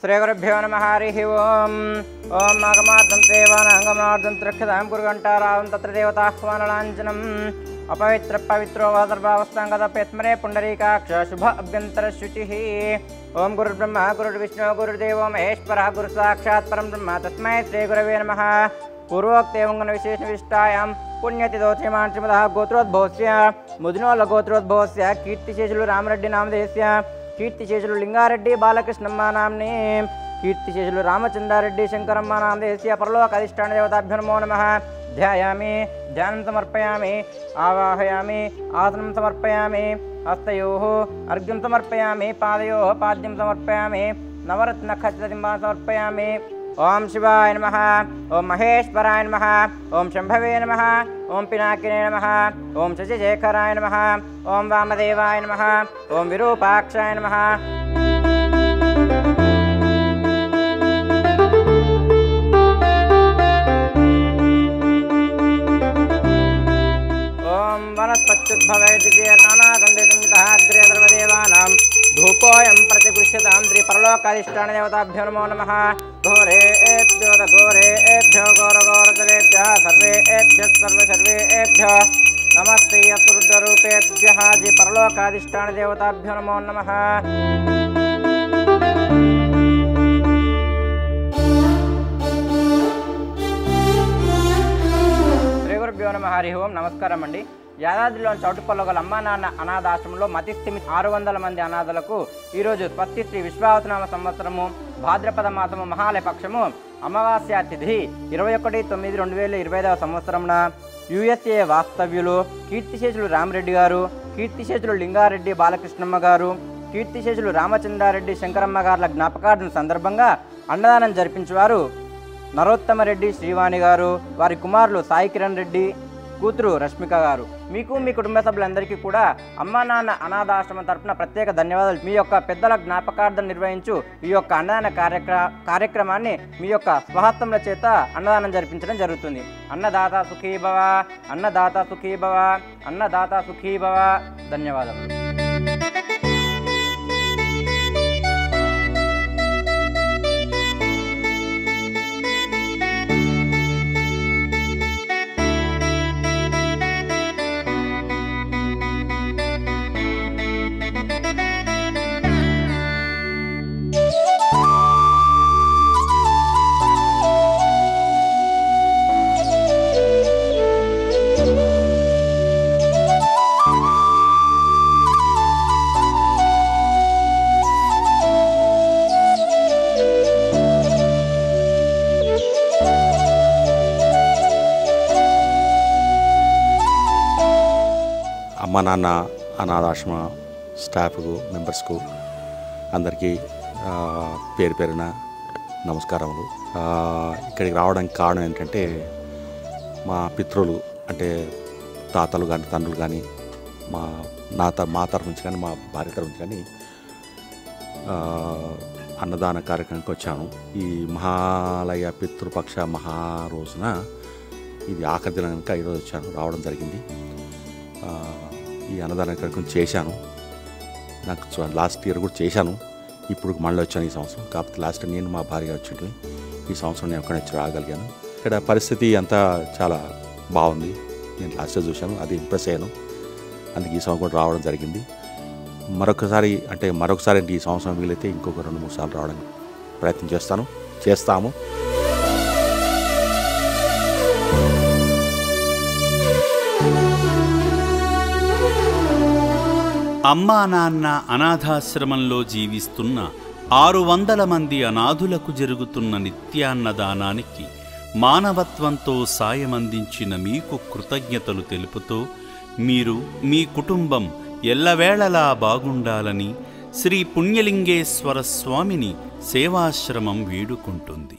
श्रीगुरुभ्यो नमः हरिः ओम् ओम् आगमार्धं देवानागमार्धं त्रिक्षतां कुर्घण्टारावं तत्र देवताह्वानलाञ्छनम् अपवित्र पवित्रो वा सर्वावस्थाङ्गतपेत्मरे पुण्डरीकाक्ष शुभ अभ्यन्तरशुचिः ओं गुरुर्ब्रह्मा गुरुर्विष्णु गुरुर्देवो महेश्वरः गुरुसाक्षात् परं ब्रह्म तस्मै श्रीगुरवे नमः। पूर्वोक्ते विशिष्टायां पुण्यतिथोच्यमान् श्रीमदः गोत्रोद्भवस्य मुदिनोल्लगोत्रोद्भवस्य कीर्तिशेषुलु रामरेड्डी नामधेयस्य कीर्तिशेषुलु लिंगारेड्डी बालकृष्णम्मा नाम्नि कीर्तिशेषुलु रामचंद्रारेड्डी शंकरम्मा नामधेयस्य परलोकाधिष्ठान देवताभ्यो नमो नमः। ध्यायामि ध्यानं समर्पयामि आवाहयामि आसनं समर्पयामि हस्तयोः अर्घ्यं समर्पयामि पादयोः पाद्यं समर्पयामि नवरत्नखचितबिम्बान् समर्पयामि। ओं शिवाय नमः ओं महेश्वराय नमः ओं शंभवे नमः ओं पिनाकिने नमः ओं शशिशेखराय नमः ओं वामदेवाय नमः ओं विरूपाक्षाय नमः। ओं वनस्पत्युद्भवे दिव्यनानागन्धिसंयुतः सर्वदेवानां धूपोऽयं प्रतिगृह्यतां त्रिपरलोकाधिष्ठान देवताभ्यो नमो नमः। घोरेभ्यो घोरेभ्यो घोरघोरतरेभ्यः सर्वेभ्यः सर्वेभ्यः नमस्ते असुरुद्ररूपेभ्यः त्रिपरलोकाधिष्ठान देवताभ्यो नमो नमः। శ్రీగురుభ్యో నమః హరి ఓం నమస్కారం అండి। యాదాద్రిలోని చౌటుపల్లిలో గల అమ్మా నాన్న అనాథాశ్రమంలో మతిస్థిమిత 600 మంది అనాథలకు ఈరోజు స్వస్తి శ్రీ విశ్వావసనామ సంవత్సరము భాద్రపద మాసము మహాలయ పక్షము అమావాస్య తిథి 21/9/2025 సంవత్సరమున యుఎస్ఏ వాస్తవ్యులు కీర్తిశేషులు రామరెడ్డి గారు, కీర్తిశేషులు లింగారెడ్డి బాలకృష్ణమ్మ గారు, కీర్తిశేషులు రామచంద్రారెడ్డి శంకరమ్మ గారుల జ్ఞాపకార్థం సందర్భంగా అన్నదానం జరిపించేవారు నరోత్తమరెడ్డి శ్రీవాణి గారు, వారి కుమారులు సాయి కిరణ్ రెడ్డి, కూతురు రష్మిక గారు। మీకు మీ కుటుంబ సభ్యులందరికీ కూడా అమ్మా నాన్న అనాథాశ్రమం తరపున ప్రత్యేక ధన్యవాదాలు। మీ యొక్క పెద్దల జ్ఞాపకార్థం నిర్వహించు ఈ యొక్క అన్నదాన కార్యక్రమాన్ని మీ యొక్క స్వహస్తముల చేత అన్నదానం జరిపించడం జరుగుతుంది। అన్నదాత సుఖీ భవ, అన్నదాత సుఖీ భవ, అన్నదాత సుఖీ భవ। ధన్యవాదములు। అమ్మ నాన్న అనాథాశ్రమ స్టాఫ్కు మెంబర్స్కు అందరికీ పేరు పేరున నమస్కారములు। ఇక్కడికి రావడానికి కారణం ఏంటంటే మా పితృలు అంటే తాతలు కానీ తండ్రులు కానీ మా తరఫు నుంచి కానీ మా భార్య తరఫు నుంచి కానీ అన్నదాన కార్యక్రమానికి వచ్చాను। ఈ మహాలయ పితృపక్ష మహారోజున ఇది ఆఖరి దినం కనుక ఈరోజు రావడం జరిగింది। ఈ అన్నదాన కార్యక్రమం చేశాను, నాకు లాస్ట్ ఇయర్ కూడా చేశాను, ఇప్పుడు మళ్ళీ వచ్చాను ఈ సంవత్సరం। కాకపోతే లాస్ట్ నేను మా భార్య వచ్చింది, ఈ సంవత్సరం నేను ఎక్కడ వచ్చి రాగలిగాను। ఇక్కడ పరిస్థితి అంతా చాలా బాగుంది, నేను లాస్ట్ ఇయర్ చూశాను, అది ఇంప్రెస్ అయ్యాను, అందుకే ఈ సంవత్సరం కూడా రావడం జరిగింది। మరొకసారి ఈ సంవత్సరం వీలైతే ఇంకొక 2-3 సార్లు రావడానికి ప్రయత్నం చేస్తాము। అమ్మా నాన్న అనాథాశ్రమంలో జీవిస్తున్న 600 మంది అనాథులకు జరుగుతున్న నిత్యాన్నదానానికి మానవత్వంతో సాయమందించిన మీకు కృతజ్ఞతలు తెలుపుతూ మీరు మీ కుటుంబం ఎల్లవేళలా బాగుండాలని శ్రీ పుణ్యలింగేశ్వర స్వామిని సేవాశ్రమం వేడుకుంటుంది।